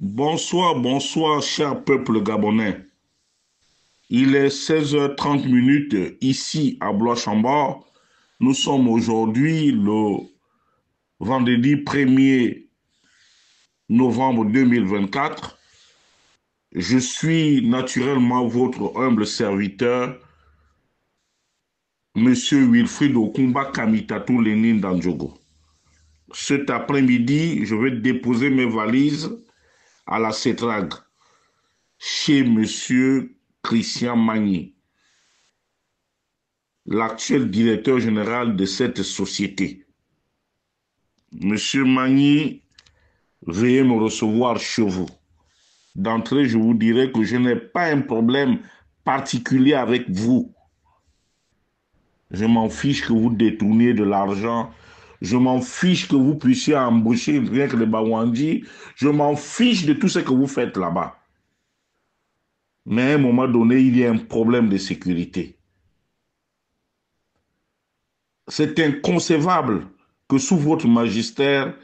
Bonsoir, bonsoir, cher peuple gabonais. Il est 16h30 ici à Blois-Chambord. Nous sommes aujourd'hui le vendredi 1er novembre 2024. Je suis naturellement votre humble serviteur, Monsieur Wilfried Okumba Kamitatou Lénine Dandjogo. Cet après-midi, je vais déposer mes valises à la CETRAG chez Monsieur Christian Magny, l'actuel directeur général de cette société. Monsieur Magny, veuillez me recevoir chez vous. D'entrée, je vous dirai que je n'ai pas un problème particulier avec vous. Je m'en fiche que vous détourniez de l'argent. Je m'en fiche que vous puissiez embaucher rien que les Bawandi. Je m'en fiche de tout ce que vous faites là-bas. Mais à un moment donné, il y a un problème de sécurité. C'est inconcevable que sous votre magistère,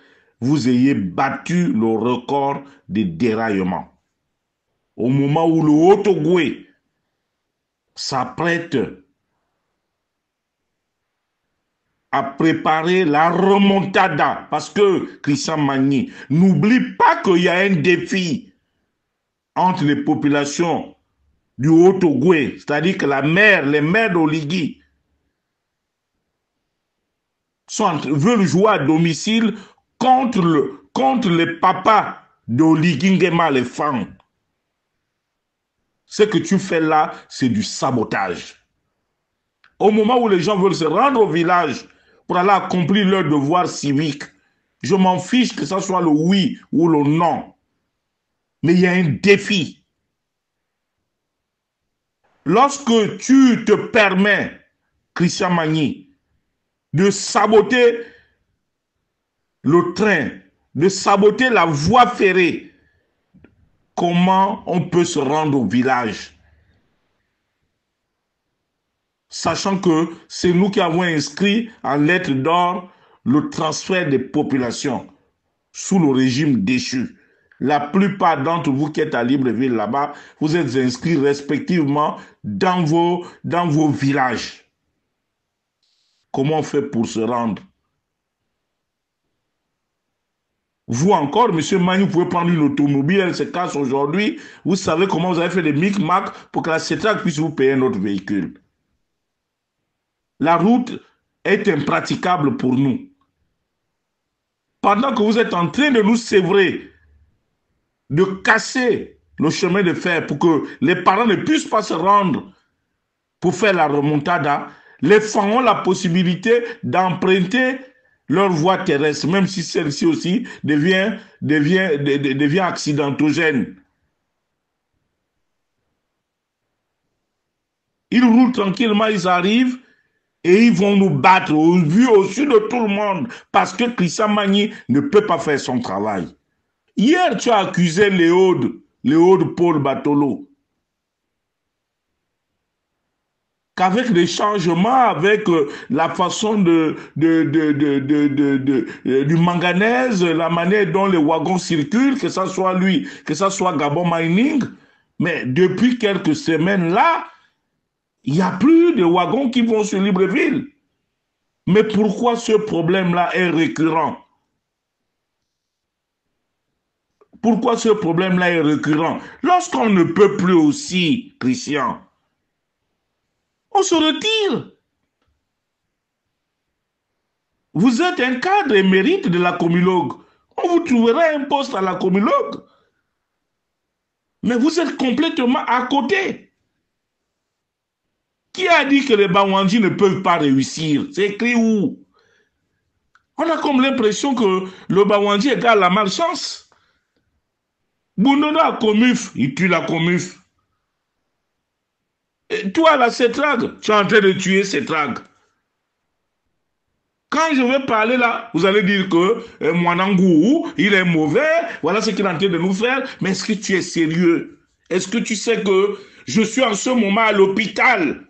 vous ayez battu le record de déraillement. Au moment où le Haut-Ogoué s'apprête à préparer la remontada, parce que Christian Magny, n'oublie pas qu'il y a un défi entre les populations du Haut-Ogoué, c'est-à-dire que les mères d'Oligui, veulent jouer à domicile contre les papas d'Oligui Nguema, les femmes. Ce que tu fais là, c'est du sabotage. Au moment où les gens veulent se rendre au village pour aller accomplir leur devoir civique, je m'en fiche que ce soit le oui ou le non. Mais il y a un défi. Lorsque tu te permets, Christian Magny, de saboter le train, de saboter la voie ferrée, comment on peut se rendre au village? Sachant que c'est nous qui avons inscrit en lettres d'or le transfert des populations sous le régime déchu. La plupart d'entre vous qui êtes à Libreville là-bas, vous êtes inscrits respectivement dans vos villages. Comment on fait pour se rendre? Vous encore, monsieur Magny, vous pouvez prendre une automobile, elle se casse aujourd'hui. Vous savez comment vous avez fait des micmacs pour que la CETRAC puisse vous payer un autre véhicule. La route est impraticable pour nous. Pendant que vous êtes en train de nous sévrer, de casser le chemin de fer pour que les parents ne puissent pas se rendre pour faire la remontada, les femmes ont la possibilité d'emprunter leur voie terrestre, même si celle-ci aussi devient accidentogène. Ils roulent tranquillement, ils arrivent et ils vont nous battre au vu au-dessus de tout le monde parce que Christian Magny ne peut pas faire son travail. Hier, tu as accusé Léode Paul Batolo, qu'avec les changements, avec la façon du manganèse, la manière dont les wagons circulent, que ce soit lui, que ce soit Gabon Mining, mais depuis quelques semaines là, il n'y a plus de wagons qui vont sur Libreville. Mais pourquoi ce problème-là est récurrent? Pourquoi ce problème-là est récurrent? Lorsqu'on ne peut plus aussi, Christian, on se retire. Vous êtes un cadre émérite de la Comilogue. On vous trouvera un poste à la Comilogue. Mais vous êtes complètement à côté. Qui a dit que les Bawandji ne peuvent pas réussir? C'est écrit où? On a comme l'impression que le Bawandji égale la malchance. Bounono a Comuf, il tue la Comuf. Et toi, la CETRAG, tu es en train de tuer CETRAG. Quand je vais parler là, vous allez dire que Mwanangou, il est mauvais, voilà ce qu'il est en train de nous faire. Mais est-ce que tu es sérieux? Est-ce que tu sais que je suis en ce moment à l'hôpital?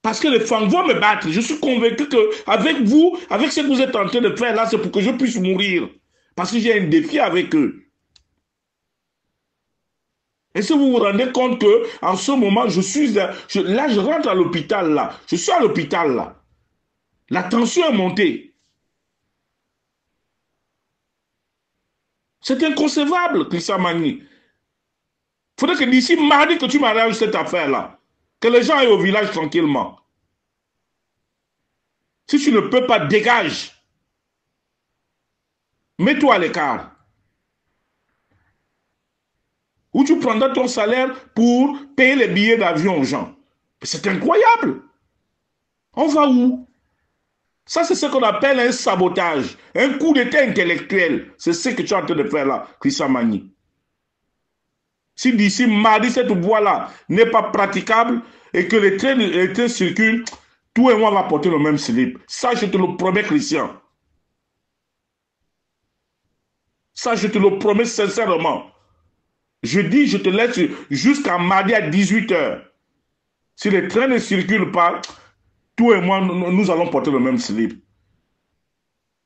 Parce que les femmes vont me battre. Je suis convaincu qu'avec vous, avec ce que vous êtes en train de faire là, c'est pour que je puisse mourir. Parce que j'ai un défi avec eux. Est-ce que vous vous rendez compte que en ce moment, je rentre à l'hôpital là. Je suis à l'hôpital là. La tension est montée. C'est inconcevable, Christian Magny. Il faudrait que d'ici mardi que tu m'arranges cette affaire-là. Que les gens aillent au village tranquillement. Si tu ne peux pas, dégage. Mets-toi à l'écart. Ou tu prendras ton salaire pour payer les billets d'avion aux gens. C'est incroyable. On va où? Ça, c'est ce qu'on appelle un sabotage, un coup d'état intellectuel. C'est ce que tu es en train de faire là, Christian Magny. Si d'ici mardi, cette voie-là n'est pas praticable et que les trains circulent, tout et moi va porter le même slip. Ça, je te le promets, Christian. Ça, je te le promets sincèrement. Je dis, je te laisse jusqu'à mardi à 18h. Si les trains ne circulent pas, toi et moi, nous allons porter le même slip.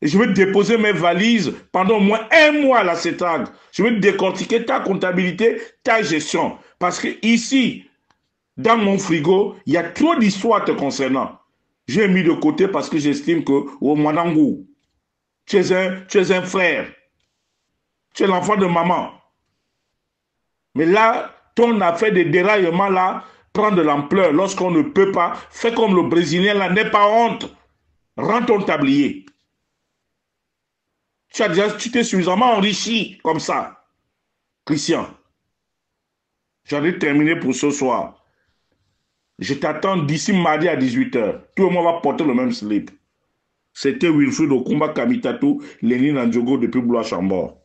Et je vais déposer mes valises pendant au moins un mois à la CETRAG. Je vais décortiquer ta comptabilité, ta gestion. Parce que ici, dans mon frigo, il y a trop d'histoires te concernant. J'ai mis de côté parce que j'estime que, oh, Mwanangou, tu es un frère. Tu es l'enfant de maman. Mais là, ton affaire de déraillement là prend de l'ampleur lorsqu'on ne peut pas. Fais comme le Brésilien là, n'aie pas honte. Rends ton tablier. Tu t'es suffisamment enrichi comme ça. Christian, j'en ai terminé pour ce soir. Je t'attends d'ici mardi à 18h. Tout le monde va porter le même slip. C'était Wilfried Okumba Kamitatou, Lénine Ndjogo depuis Blois-Chambord.